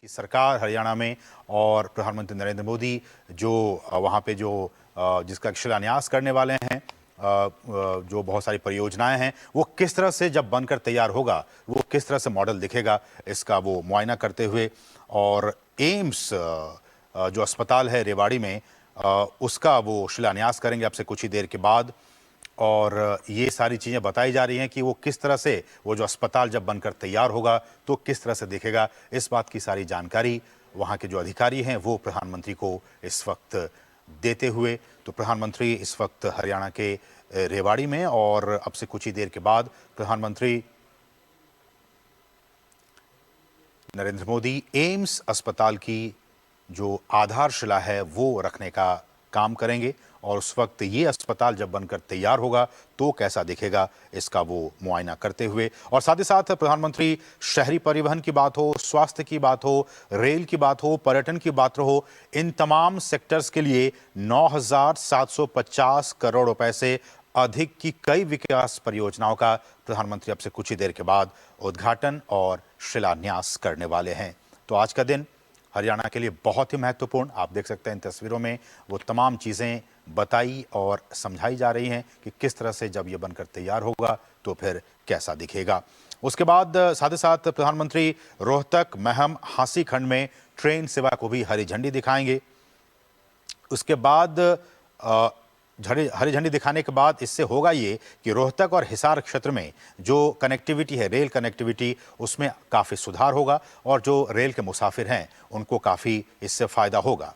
की सरकार हरियाणा में और प्रधानमंत्री नरेंद्र मोदी जो वहाँ पे जो जिसका शिलान्यास करने वाले हैं, जो बहुत सारी परियोजनाएं हैं, वो किस तरह से जब बनकर तैयार होगा, वो किस तरह से मॉडल दिखेगा, इसका वो मुआयना करते हुए और एम्स जो अस्पताल है रेवाड़ी में उसका वो शिलान्यास करेंगे अब से कुछ ही देर के बाद। और ये सारी चीज़ें बताई जा रही हैं कि वो किस तरह से वो जो अस्पताल जब बनकर तैयार होगा तो किस तरह से दिखेगा, इस बात की सारी जानकारी वहाँ के जो अधिकारी हैं वो प्रधानमंत्री को इस वक्त देते हुए। तो प्रधानमंत्री इस वक्त हरियाणा के रेवाड़ी में और अब से कुछ ही देर के बाद प्रधानमंत्री नरेंद्र मोदी एम्स अस्पताल की जो आधारशिला है वो रखने का काम करेंगे और उस वक्त ये अस्पताल जब बनकर तैयार होगा तो कैसा दिखेगा, इसका वो मुआयना करते हुए। और साथ ही साथ प्रधानमंत्री शहरी परिवहन की बात हो, स्वास्थ्य की बात हो, रेल की बात हो, पर्यटन की बात हो, इन तमाम सेक्टर्स के लिए 9,750 करोड़ रुपए से अधिक की कई विकास परियोजनाओं का प्रधानमंत्री अब से कुछ ही देर के बाद उद्घाटन और शिलान्यास करने वाले हैं। तो आज का दिन हरियाणा के लिए बहुत ही महत्वपूर्ण, आप देख सकते हैं इन तस्वीरों में वो तमाम चीज़ें बताई और समझाई जा रही हैं कि किस तरह से जब ये बनकर तैयार होगा तो फिर कैसा दिखेगा। उसके बाद साथ ही साथ प्रधानमंत्री रोहतक, महम, हांसी खंड में ट्रेन सेवा को भी हरी झंडी दिखाएंगे। उसके बाद हरी झंडी दिखाने के बाद इससे होगा ये कि रोहतक और हिसार क्षेत्र में जो कनेक्टिविटी है, रेल कनेक्टिविटी, उसमें काफ़ी सुधार होगा और जो रेल के मुसाफिर हैं उनको काफ़ी इससे फ़ायदा होगा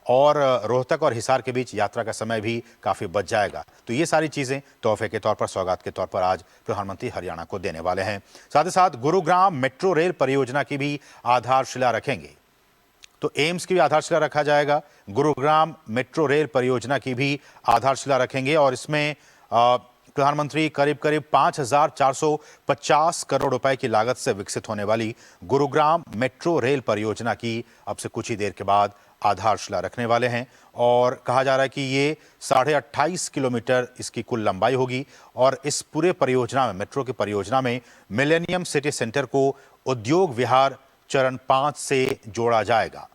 और रोहतक और हिसार के बीच यात्रा का समय भी काफ़ी बच जाएगा। तो ये सारी चीज़ें तोहफे के तौर पर, सौगात के तौर पर आज प्रधानमंत्री हरियाणा को देने वाले हैं। साथ ही साथ गुरुग्राम मेट्रो रेल परियोजना की भी आधारशिला रखेंगे। तो एम्स की भी आधारशिला रखा जाएगा, गुरुग्राम मेट्रो रेल परियोजना की भी आधारशिला रखेंगे और इसमें प्रधानमंत्री करीब करीब 5,450 करोड़ रुपए की लागत से विकसित होने वाली गुरुग्राम मेट्रो रेल परियोजना की अब से कुछ ही देर के बाद आधारशिला रखने वाले हैं। और कहा जा रहा है कि ये 28.5 किलोमीटर इसकी कुल लंबाई होगी और इस पूरे परियोजना में, मेट्रो की परियोजना में, मिलेनियम सिटी सेंटर को उद्योग विहार चरण 5 से जोड़ा जाएगा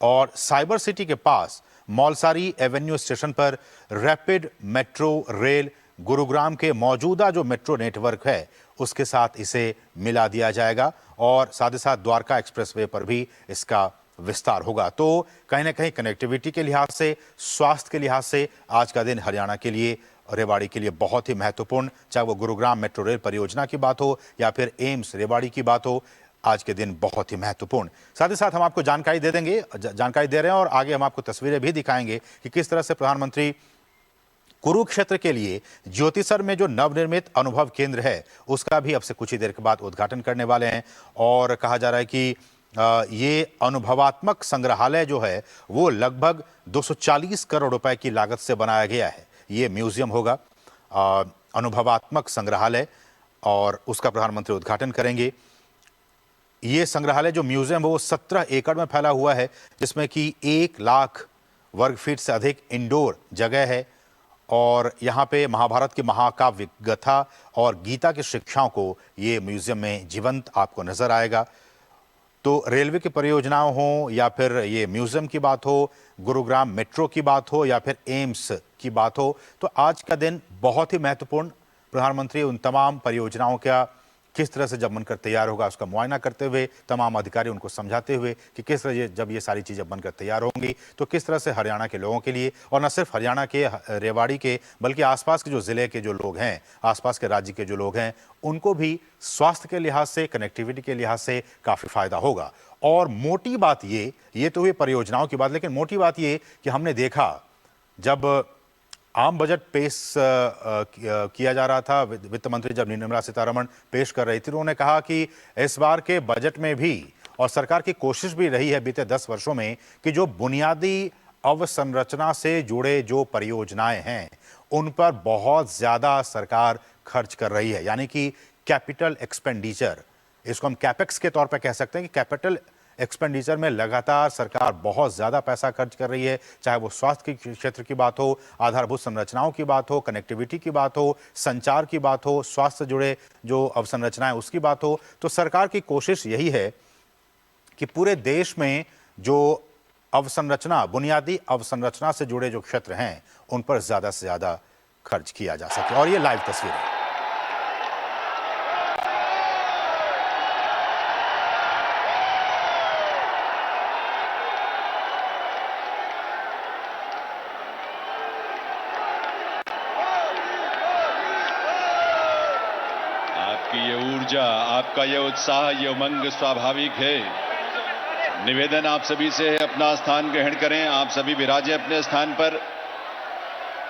और साइबर सिटी के पास मौलसारी एवेन्यू स्टेशन पर रैपिड मेट्रो रेल गुरुग्राम के मौजूदा जो मेट्रो नेटवर्क है उसके साथ इसे मिला दिया जाएगा और साथ ही साथ द्वारका एक्सप्रेसवे पर भी इसका विस्तार होगा। तो कहीं ना कहीं कनेक्टिविटी के लिहाज से, स्वास्थ्य के लिहाज से आज का दिन हरियाणा के लिए, रेवाड़ी के लिए बहुत ही महत्वपूर्ण, चाहे वो गुरुग्राम मेट्रो रेल परियोजना की बात हो या फिर एम्स रेवाड़ी की बात हो, आज के दिन बहुत ही महत्वपूर्ण। साथ ही साथ हम आपको जानकारी दे देंगे, जानकारी दे रहे हैं और आगे हम आपको तस्वीरें भी दिखाएंगे कि किस तरह से प्रधानमंत्री कुरुक्षेत्र के लिए ज्योतिसर में जो नवनिर्मित अनुभव केंद्र है उसका भी अब से कुछ ही देर के बाद उद्घाटन करने वाले हैं। और कहा जा रहा है कि ये अनुभवात्मक संग्रहालय जो है वो लगभग 240 करोड़ रुपए की लागत से बनाया गया है। ये म्यूजियम होगा, अनुभवात्मक संग्रहालय, और उसका प्रधानमंत्री उद्घाटन करेंगे। ये संग्रहालय जो म्यूजियम है वो 17 एकड़ में फैला हुआ है, जिसमें कि 1 लाख वर्ग फीट से अधिक इंडोर जगह है और यहाँ पे महाभारत की महाकाव्य गाथा और गीता की शिक्षाओं को ये म्यूजियम में जीवंत आपको नजर आएगा। तो रेलवे की परियोजनाओं हो या फिर ये म्यूजियम की बात हो, गुरुग्राम मेट्रो की बात हो या फिर एम्स की बात हो, तो आज का दिन बहुत ही महत्वपूर्ण। प्रधानमंत्री उन तमाम परियोजनाओं का किस तरह से जब बनकर तैयार होगा उसका मुआयना करते हुए, तमाम अधिकारी उनको समझाते हुए कि किस तरह जब ये सारी चीज़ें बनकर तैयार होंगी तो किस तरह से हरियाणा के लोगों के लिए, और न सिर्फ हरियाणा के, रेवाड़ी के, बल्कि आसपास के जो ज़िले के जो लोग हैं, आसपास के राज्य के जो लोग हैं, उनको भी स्वास्थ्य के लिहाज से, कनेक्टिविटी के लिहाज से काफ़ी फायदा होगा। और मोटी बात ये तो हुई परियोजनाओं की बात, लेकिन मोटी बात ये कि हमने देखा जब आम बजट पेश किया जा रहा था, वित्त मंत्री जब निर्मला सीतारमण पेश कर रही थी, उन्होंने कहा कि इस बार के बजट में भी, और सरकार की कोशिश भी रही है बीते 10 वर्षों में, कि जो बुनियादी अवसंरचना से जुड़े जो परियोजनाएं हैं उन पर बहुत ज्यादा सरकार खर्च कर रही है, यानी कि कैपिटल एक्सपेंडिचर, इसको हम कैपेक्स के तौर पर कह सकते हैं कि कैपिटल एक्सपेंडिचर में लगातार सरकार बहुत ज़्यादा पैसा खर्च कर रही है, चाहे वो स्वास्थ्य के क्षेत्र की बात हो, आधारभूत संरचनाओं की बात हो, कनेक्टिविटी की बात हो, संचार की बात हो, स्वास्थ्य से जुड़े जो अवसंरचनाएं उसकी बात हो। तो सरकार की कोशिश यही है कि पूरे देश में जो अवसंरचना, बुनियादी अवसंरचना से जुड़े जो क्षेत्र हैं, उन पर ज्यादा से ज्यादा खर्च किया जा सके। और ये लाइव तस्वीर है। आपकी ये ऊर्जा, आपका ये उत्साह, ये उमंग स्वाभाविक है। निवेदन आप सभी से है, अपना स्थान ग्रहण करें। आप सभी विराजें अपने स्थान पर।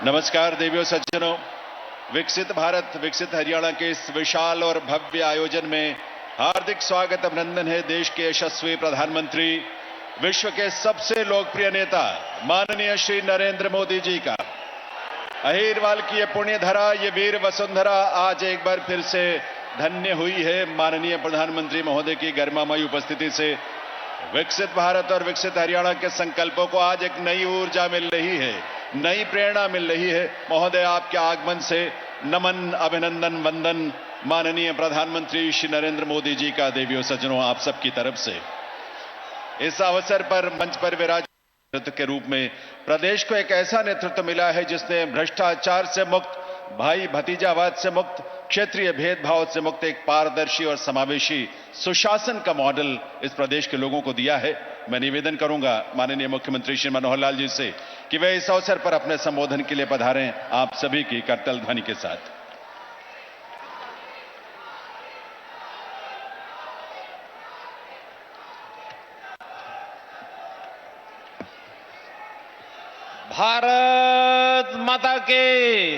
नमस्कार देवियों सज्जनों। विकसित भारत, विकसित हरियाणा के इस विशाल और भव्य आयोजन में हार्दिक स्वागत, अभिनंदन है देश के यशस्वी प्रधानमंत्री, विश्व के सबसे लोकप्रिय नेता माननीय श्री नरेंद्र मोदी जी का। अहिरवाल की ये पुण्य धरा, ये वीर वसुंधरा आज एक बार फिर से धन्य हुई है माननीय प्रधानमंत्री महोदय की गरिमामयी उपस्थिति से। विकसित भारत और विकसित हरियाणा के संकल्पों को आज एक नई ऊर्जा मिल रही है, नई प्रेरणा मिल रही है। महोदय, आपके आगमन से नमन, अभिनंदन, वंदन माननीय प्रधानमंत्री श्री नरेंद्र मोदी जी का देवियों सज्जनों आप सबकी तरफ से। इस अवसर पर मंच पर विराज के रूप में प्रदेश को एक ऐसा नेतृत्व मिला है जिसने भ्रष्टाचार से मुक्त, भाई भतीजावाद से मुक्त, क्षेत्रीय भेदभाव से मुक्त एक पारदर्शी और समावेशी सुशासन का मॉडल इस प्रदेश के लोगों को दिया है। मैं निवेदन करूंगा माननीय मुख्यमंत्री श्री मनोहर लाल जी से कि वे इस अवसर पर अपने संबोधन के लिए पधारें आप सभी की करतल ध्वनि के साथ। भारत माता के,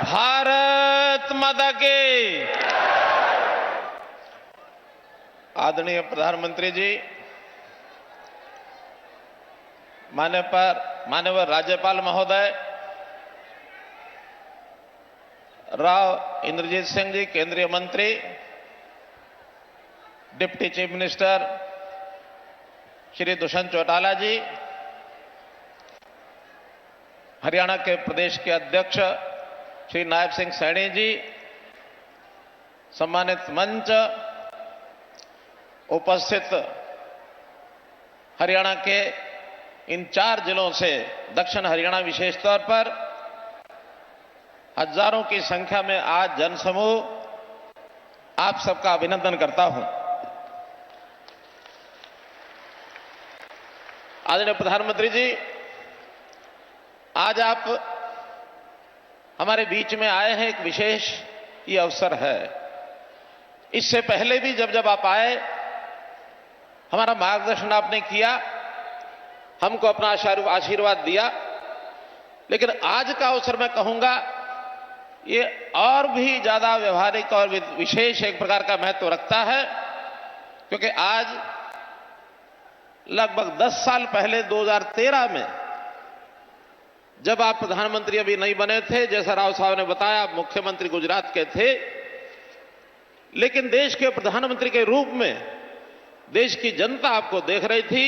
भारत माता के। आदरणीय प्रधानमंत्री जी, माननीय राज्यपाल महोदय राव इंद्रजीत सिंह जी, केंद्रीय मंत्री, deputy chief minister Shri Dushyant Chautala ji, Haryana के प्रदेश के अध्यक्ष श्री नायब सिंह सैनी जी, सम्मानित मंच, उपस्थित हरियाणा के इन 4 जिलों से दक्षिण हरियाणा विशेष तौर पर हजारों की संख्या में आज जनसमूह, आप सबका अभिनंदन करता हूं। आदरणीय प्रधानमंत्री जी, आज आप हमारे बीच में आए हैं, एक विशेष ये अवसर है। इससे पहले भी जब आप आए, हमारा मार्गदर्शन आपने किया, हमको अपना आशीर्वाद दिया, लेकिन आज का अवसर मैं कहूंगा ये और भी ज्यादा व्यवहारिक और विशेष एक प्रकार का महत्व रखता है, क्योंकि आज लगभग 10 साल पहले 2013 में जब आप प्रधानमंत्री अभी नहीं बने थे, जैसा राव साहब ने बताया, आप मुख्यमंत्री गुजरात के थे, लेकिन देश के प्रधानमंत्री के रूप में देश की जनता आपको देख रही थी।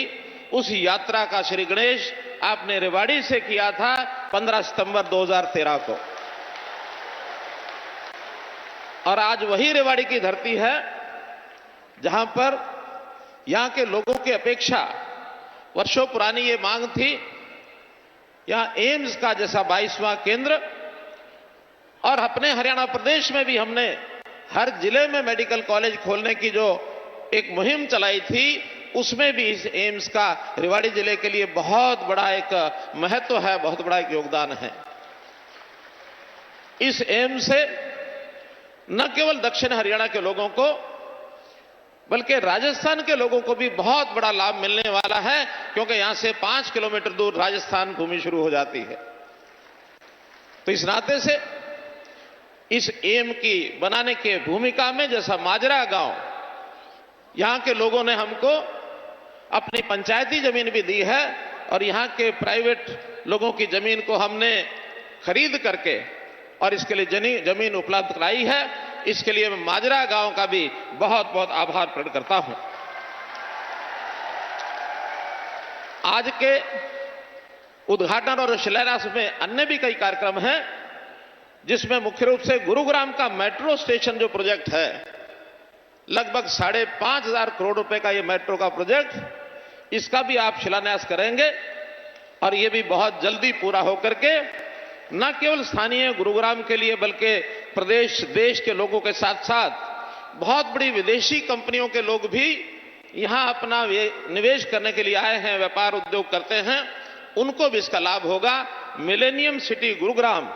उस यात्रा का श्री गणेश आपने रेवाड़ी से किया था 15 सितंबर 2013 को, और आज वही रेवाड़ी की धरती है जहां पर यहां के लोगों की अपेक्षा वर्षों पुरानी ये मांग थी, यहां एम्स का जैसा 22वां केंद्र, और अपने हरियाणा प्रदेश में भी हमने हर जिले में मेडिकल कॉलेज खोलने की जो एक मुहिम चलाई थी, उसमें भी इस एम्स का रेवाड़ी जिले के लिए बहुत बड़ा एक महत्व है, बहुत बड़ा एक योगदान है। इस एम्स से न केवल दक्षिण हरियाणा के लोगों को बल्कि राजस्थान के लोगों को भी बहुत बड़ा लाभ मिलने वाला है, क्योंकि यहां से 5 किलोमीटर दूर राजस्थान भूमि शुरू हो जाती है। तो इस नाते से इस एम की बनाने के भूमिका में, जैसा माजरा गांव, यहां के लोगों ने हमको अपनी पंचायती जमीन भी दी है, और यहां के प्राइवेट लोगों की जमीन को हमने खरीद करके और इसके लिए जमीन उपलब्ध कराई है। इसके लिए मैं माजरा गांव का भी बहुत बहुत आभार प्रकट करता हूं। आज के उद्घाटन और शिलान्यास में अन्य भी कई कार्यक्रम हैं, जिसमें मुख्य रूप से गुरुग्राम का मेट्रो स्टेशन जो प्रोजेक्ट है, लगभग 5,500 करोड़ रुपए का ये मेट्रो का प्रोजेक्ट, इसका भी आप शिलान्यास करेंगे और ये भी बहुत जल्दी पूरा होकर के न केवल स्थानीय गुरुग्राम के लिए बल्कि प्रदेश देश के लोगों के साथ साथ बहुत बड़ी विदेशी कंपनियों के लोग भी यहां अपना निवेश करने के लिए आए हैं, व्यापार उद्योग करते हैं, उनको भी इसका लाभ होगा। मिलेनियम सिटी गुरुग्राम,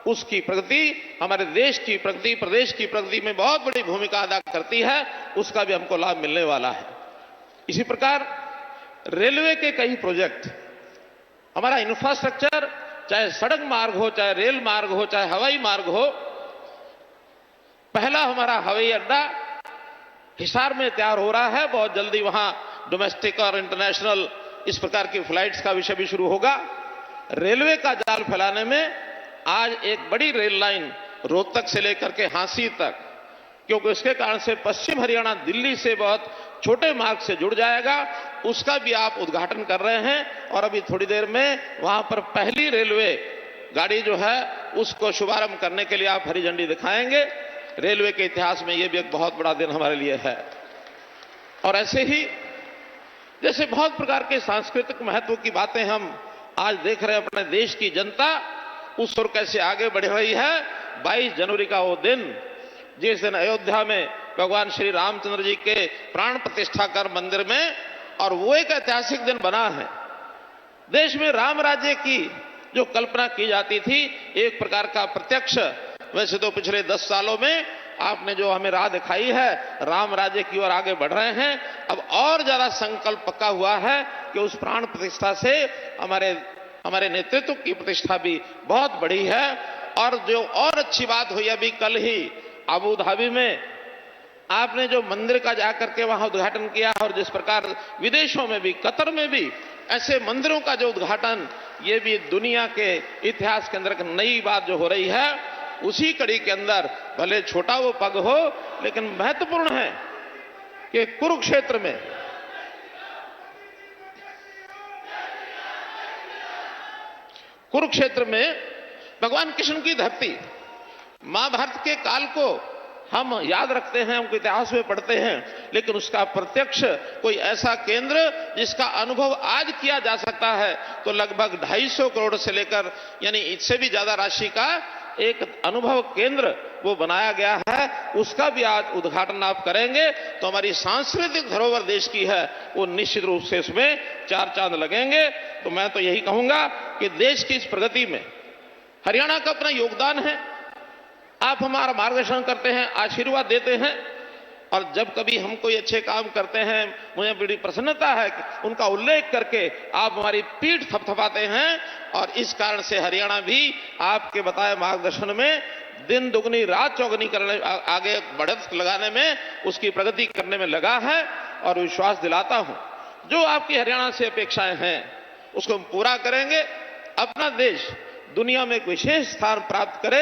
उसकी प्रगति हमारे देश की प्रगति, प्रदेश की प्रगति में बहुत बड़ी भूमिका अदा करती है, उसका भी हमको लाभ मिलने वाला है। इसी प्रकार रेलवे के कई प्रोजेक्ट, हमारा इंफ्रास्ट्रक्चर, चाहे सड़क मार्ग हो, चाहे रेल मार्ग हो, चाहे हवाई मार्ग हो। पहला हमारा हवाई अड्डा हिसार में तैयार हो रहा है, बहुत जल्दी वहां डोमेस्टिक और इंटरनेशनल इस प्रकार की फ्लाइट्स का विषय भी शुरू होगा। रेलवे का जाल फैलाने में आज एक बड़ी रेल लाइन रोहतक से लेकर के हांसी तक, क्योंकि उसके कारण से पश्चिम हरियाणा दिल्ली से बहुत छोटे मार्ग से जुड़ जाएगा, उसका भी आप उद्घाटन कर रहे हैं और अभी थोड़ी देर में वहां पर पहली रेलवे गाड़ी जो है उसको शुभारंभ करने के लिए आप हरी झंडी दिखाएंगे। रेलवे के इतिहास में यह भी एक बहुत बड़ा दिन हमारे लिए है। और ऐसे ही जैसे बहुत प्रकार के सांस्कृतिक महत्व की बातें हम आज देख रहे हैं, अपने देश की जनता उस ओर कैसे आगे बढ़ रही है। 22 जनवरी का वो दिन, जिस दिन अयोध्या में भगवान श्री रामचंद्र जी के प्राण प्रतिष्ठा कर मंदिर में, और वो एक ऐतिहासिक दिन बना है। देश में राम राज्य की जो कल्पना की जाती थी, एक प्रकार का प्रत्यक्ष, वैसे तो पिछले 10 सालों में आपने जो हमें राह दिखाई है, राम राज्य की ओर आगे बढ़ रहे हैं। अब और ज्यादा संकल्प पक्का हुआ है कि उस प्राण प्रतिष्ठा से हमारे नेतृत्व की प्रतिष्ठा भी बहुत बढ़ी है। और जो और अच्छी बात हुई, अभी कल ही अबू धाबी में आपने जो मंदिर का जाकर के वहां उद्घाटन किया, और जिस प्रकार विदेशों में भी, कतर में भी ऐसे मंदिरों का जो उद्घाटन, ये भी दुनिया के इतिहास के अंदर एक नई बात जो हो रही है। उसी कड़ी के अंदर भले छोटा वो पग हो, लेकिन महत्वपूर्ण है कि कुरुक्षेत्र में भगवान कृष्ण की धरती, महाभारत के काल को हम याद रखते हैं, उनके इतिहास में पढ़ते हैं, लेकिन उसका प्रत्यक्ष कोई ऐसा केंद्र जिसका अनुभव आज किया जा सकता है, तो लगभग 250 करोड़ से लेकर यानी इससे भी ज्यादा राशि का एक अनुभव केंद्र वो बनाया गया है। उसका भी आज उद्घाटन आप करेंगे तो हमारी सांस्कृतिक धरोहर देश की है, वो निश्चित रूप से इसमें 4 चांद लगेंगे। तो मैं तो यही कहूंगा कि देश की इस प्रगति में हरियाणा का अपना योगदान है। आप हमारा मार्गदर्शन करते हैं, आशीर्वाद देते हैं, और जब कभी हम कोई अच्छे काम करते हैं, मुझे बड़ी प्रसन्नता है कि उनका उल्लेख करके आप हमारी पीठ थपथपाते हैं। और इस कारण से हरियाणा भी आपके बताए मार्गदर्शन में दिन दुगनी रात चौगनी करने, आगे बढ़त लगाने में, उसकी प्रगति करने में लगा है। और विश्वास दिलाता हूं, जो आपकी हरियाणा से अपेक्षाएं हैं उसको हम पूरा करेंगे। अपना देश दुनिया में एक विशेष स्थान प्राप्त करे,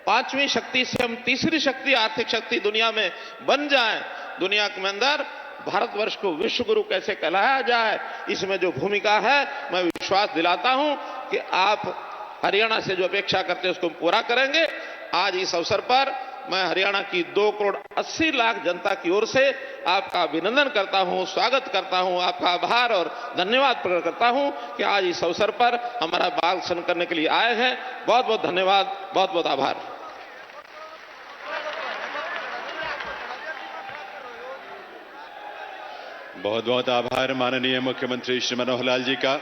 5वीं शक्ति से हम तीसरी शक्ति, आर्थिक शक्ति दुनिया में बन जाएं। दुनिया के अंदर भारतवर्ष को विश्व गुरु कैसे कहलाया जाए, इसमें जो भूमिका है, मैं विश्वास दिलाता हूं कि आप हरियाणा से जो अपेक्षा करते हैं उसको पूरा करेंगे। आज इस अवसर पर मैं हरियाणा की 2 करोड़ 80 लाख जनता की ओर से आपका अभिनंदन करता हूं, स्वागत करता हूं, आपका आभार और धन्यवाद प्रकट करता हूं कि आज इस अवसर पर हमारा मार्गदर्शन करने के लिए आए हैं। बहुत बहुत धन्यवाद, बहुत बहुत आभार। बहुत बहुत आभार माननीय मुख्यमंत्री श्री मनोहर लाल जी का।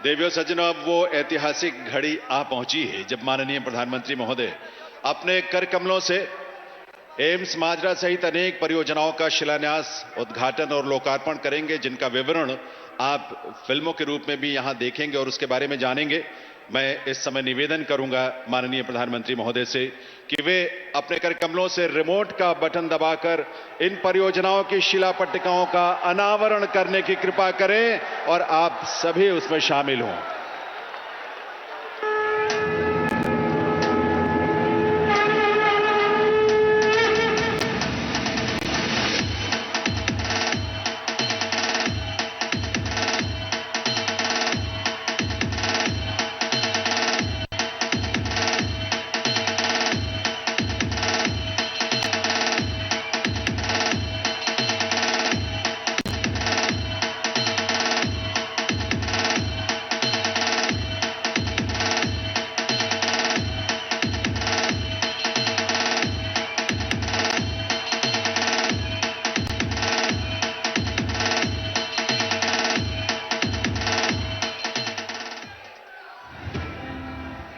देवियों सज्जनों, अब वो ऐतिहासिक घड़ी आ पहुंची है जब माननीय प्रधानमंत्री महोदय अपने कर कमलों से एम्स माजरा सहित अनेक परियोजनाओं का शिलान्यास, उद्घाटन और लोकार्पण करेंगे, जिनका विवरण आप फिल्मों के रूप में भी यहां देखेंगे और उसके बारे में जानेंगे। मैं इस समय निवेदन करूंगा माननीय प्रधानमंत्री महोदय से कि वे अपने कर कमलों से रिमोट का बटन दबाकर इन परियोजनाओं की शिला पट्टिकाओं का अनावरण करने की कृपा करें और आप सभी उसमें शामिल हों।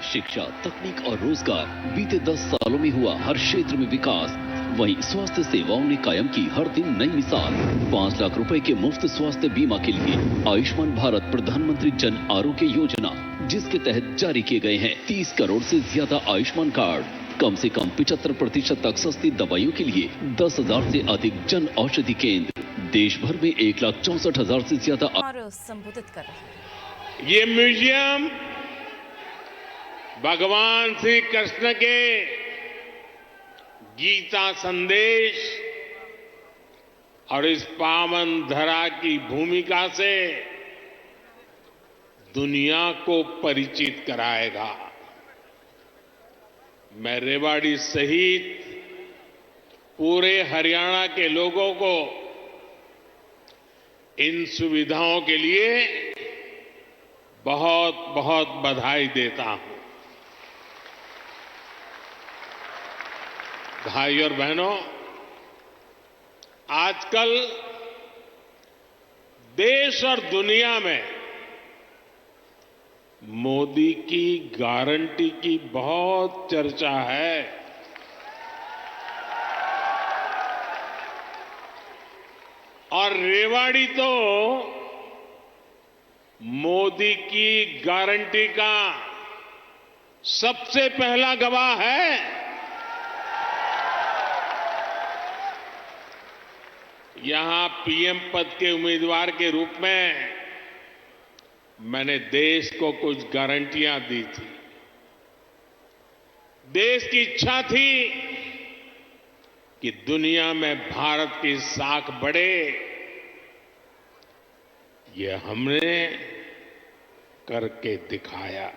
शिक्षा, तकनीक और रोजगार, बीते 10 सालों में हुआ हर क्षेत्र में विकास। वहीं स्वास्थ्य सेवाओं ने कायम की हर दिन नई मिसाल। 5 लाख रुपए के मुफ्त स्वास्थ्य बीमा के लिए आयुष्मान भारत प्रधानमंत्री जन आरोग्य योजना, जिसके तहत जारी किए गए हैं 30 करोड़ से ज्यादा आयुष्मान कार्ड। कम से कम 75% तक सस्ती दवाइयों के लिए 10,000 से अधिक जन औषधि केंद्र। देश भर में 1,64,000 से ज्यादा और संबोधित कर रहे हैं। ये म्यूजियम भगवान श्री कृष्ण के गीता संदेश और इस पावन धरा की भूमिका से दुनिया को परिचित कराएगा। मैं रेवाड़ी सहित पूरे हरियाणा के लोगों को इन सुविधाओं के लिए बहुत बहुत बधाई देता हूं। भाई और बहनों, आजकल देश और दुनिया में मोदी की गारंटी की बहुत चर्चा है। और रेवाड़ी तो मोदी की गारंटी का सबसे पहला गवाह है। यहां पीएम पद के उम्मीदवार के रूप में मैंने देश को कुछ गारंटियां दी थी। देश की इच्छा थी कि दुनिया में भारत की साख बढ़े। ये हमने करके दिखाया।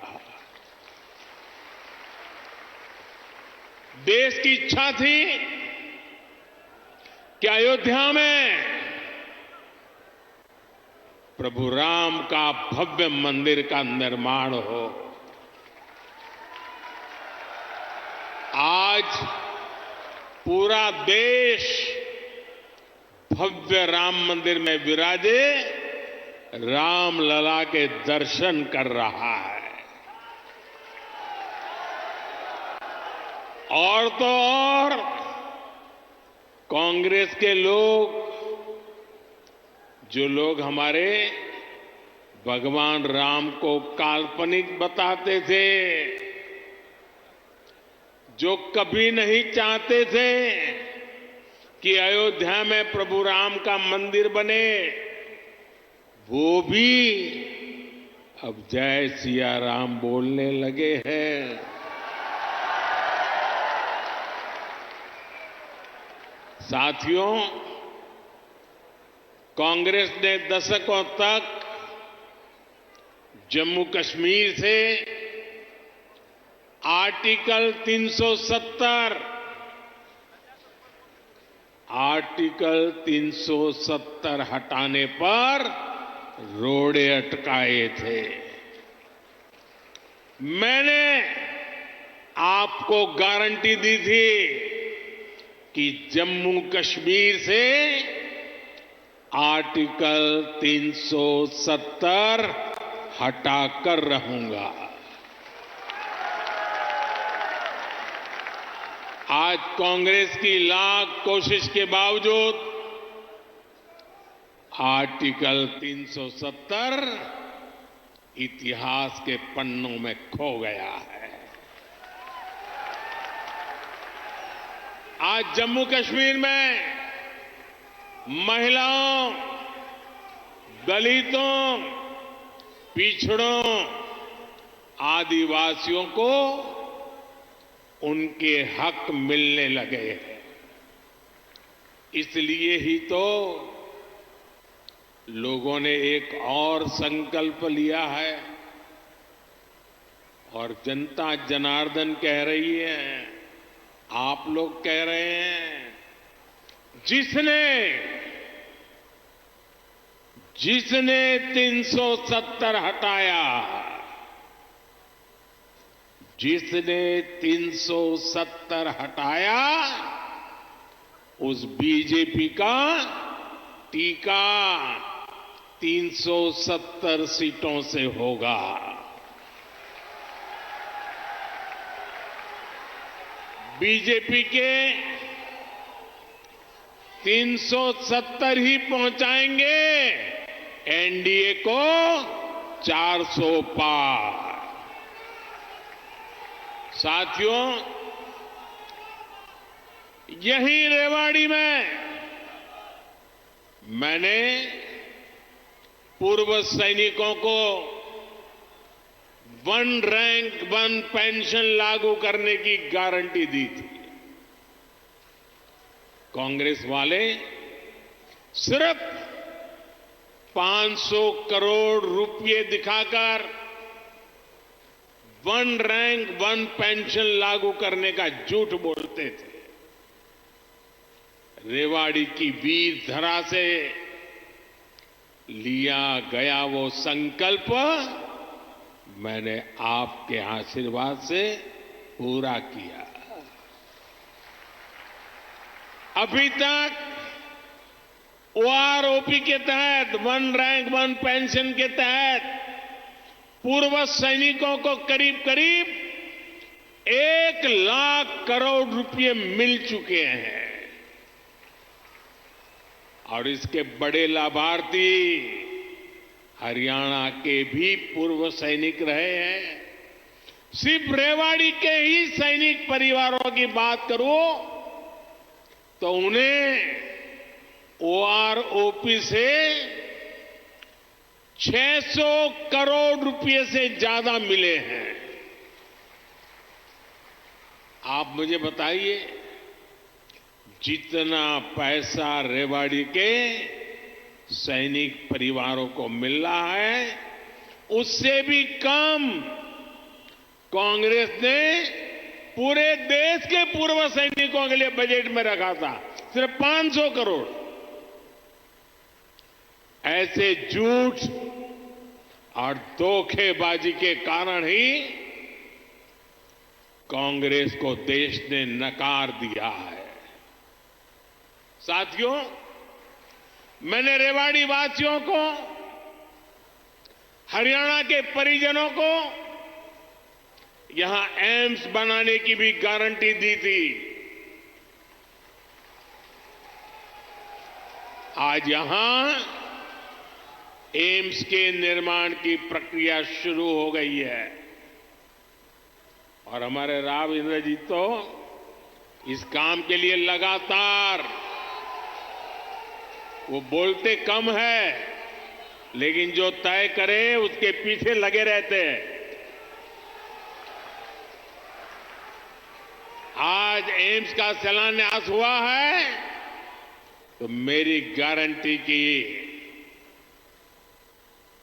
देश की इच्छा थी कि अयोध्या में प्रभु राम का भव्य मंदिर का निर्माण हो। आज पूरा देश भव्य राम मंदिर में विराजे रामलला के दर्शन कर रहा है। और तो और कांग्रेस के लोग, जो लोग हमारे भगवान राम को काल्पनिक बताते थे, जो कभी नहीं चाहते थे कि अयोध्या में प्रभु राम का मंदिर बने, वो भी अब जय सिया राम बोलने लगे हैं। साथियों, कांग्रेस ने दशकों तक जम्मू कश्मीर से आर्टिकल 370 हटाने पर रोड़े अटकाए थे। मैंने आपको गारंटी दी थी कि जम्मू कश्मीर से आर्टिकल 370 हटाकर रहूंगा। आज कांग्रेस की लाख कोशिश के बावजूद आर्टिकल 370 इतिहास के पन्नों में खो गया है। आज जम्मू कश्मीर में महिलाओं, दलितों, पिछड़ों, आदिवासियों को उनके हक मिलने लगे हैं। इसलिए ही तो लोगों ने एक और संकल्प लिया है और जनता जनार्दन कह रही है, आप लोग कह रहे हैं, जिसने 370 हटाया, जिसने 370 हटाया, उस बीजेपी का टीका 370 सीटों से होगा। बीजेपी के 370 ही पहुंचाएंगे, एनडीए को 400 पार। साथियों, यही रेवाड़ी में मैंने पूर्व सैनिकों को वन रैंक वन पेंशन लागू करने की गारंटी दी थी। कांग्रेस वाले सिर्फ 500 करोड़ रुपए दिखाकर वन रैंक वन पेंशन लागू करने का झूठ बोलते थे। रेवाड़ी की वीर धरा से लिया गया वो संकल्प मैंने आपके आशीर्वाद से पूरा किया। अभी तक ओआरओपी के तहत वन रैंक वन पेंशन के तहत पूर्व सैनिकों को करीब करीब 1 लाख करोड़ रुपए मिल चुके हैं और इसके बड़े लाभार्थी हरियाणा के भी पूर्व सैनिक रहे हैं। सिर्फ रेवाड़ी के ही सैनिक परिवारों की बात करूं तो उन्हें ओआरओपी से 600 करोड़ रुपए से ज्यादा मिले हैं। आप मुझे बताइए, जितना पैसा रेवाड़ी के सैनिक परिवारों को मिल रहा है उससे भी कम कांग्रेस ने पूरे देश के पूर्व सैनिकों के लिए बजट में रखा था, सिर्फ 500 करोड़। ऐसे झूठ और धोखेबाजी के कारण ही कांग्रेस को देश ने नकार दिया है। साथियों, मैंने रेवाड़ी वासियों को, हरियाणा के परिजनों को यहां एम्स बनाने की भी गारंटी दी थी। आज यहां एम्स के निर्माण की प्रक्रिया शुरू हो गई है और हमारे राव इंद्रजीत तो इस काम के लिए लगातार, वो बोलते कम है लेकिन जो तय करे उसके पीछे लगे रहते हैं। आज एम्स का शिलान्यास हुआ है तो मेरी गारंटी की,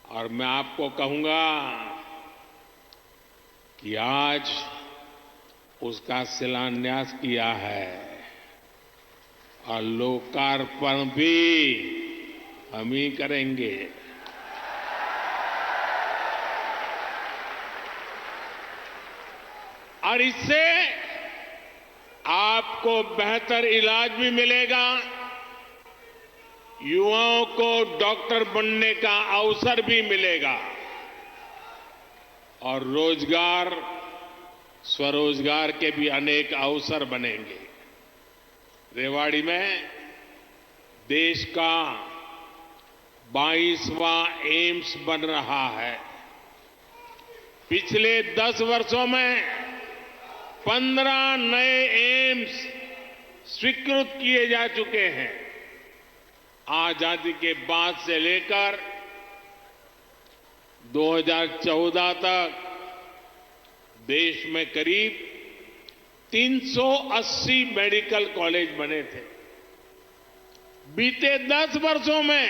और मैं आपको कहूंगा कि आज उसका शिलान्यास किया है और लोकार्पण भी हम ही करेंगे। और इससे आपको बेहतर इलाज भी मिलेगा, युवाओं को डॉक्टर बनने का अवसर भी मिलेगा और रोजगार, स्वरोजगार के भी अनेक अवसर बनेंगे। रेवाड़ी में देश का 22वां एम्स बन रहा है। पिछले 10 वर्षों में 15 नए एम्स स्वीकृत किए जा चुके हैं। आजादी के बाद से लेकर 2014 तक देश में करीब 380 मेडिकल कॉलेज बने थे। बीते 10 वर्षों में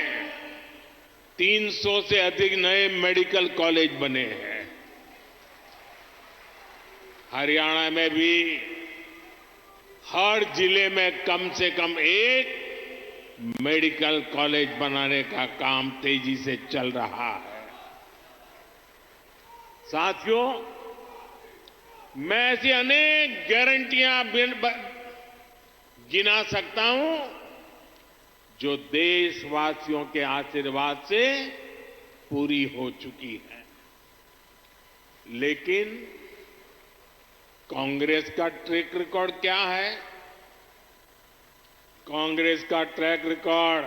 300 से अधिक नए मेडिकल कॉलेज बने हैं। हरियाणा में भी हर जिले में कम से कम एक मेडिकल कॉलेज बनाने का काम तेजी से चल रहा है। साथियों, मैं ऐसी अनेक गारंटियां गिना सकता हूं जो देशवासियों के आशीर्वाद से पूरी हो चुकी है। लेकिन कांग्रेस का ट्रैक रिकॉर्ड क्या है? कांग्रेस का ट्रैक रिकॉर्ड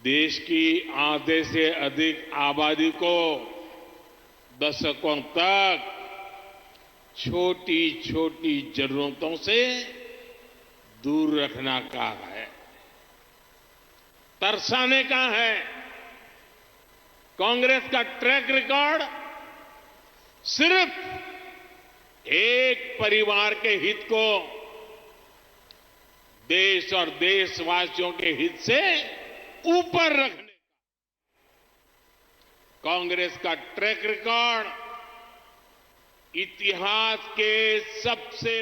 देश की आधे से अधिक आबादी को दशकों तक छोटी छोटी जरूरतों से दूर रखना का है, तरसाने का है। कांग्रेस का ट्रैक रिकॉर्ड सिर्फ एक परिवार के हित को देश और देशवासियों के हित से ऊपर रखने का। कांग्रेस का ट्रैक रिकॉर्ड इतिहास के सबसे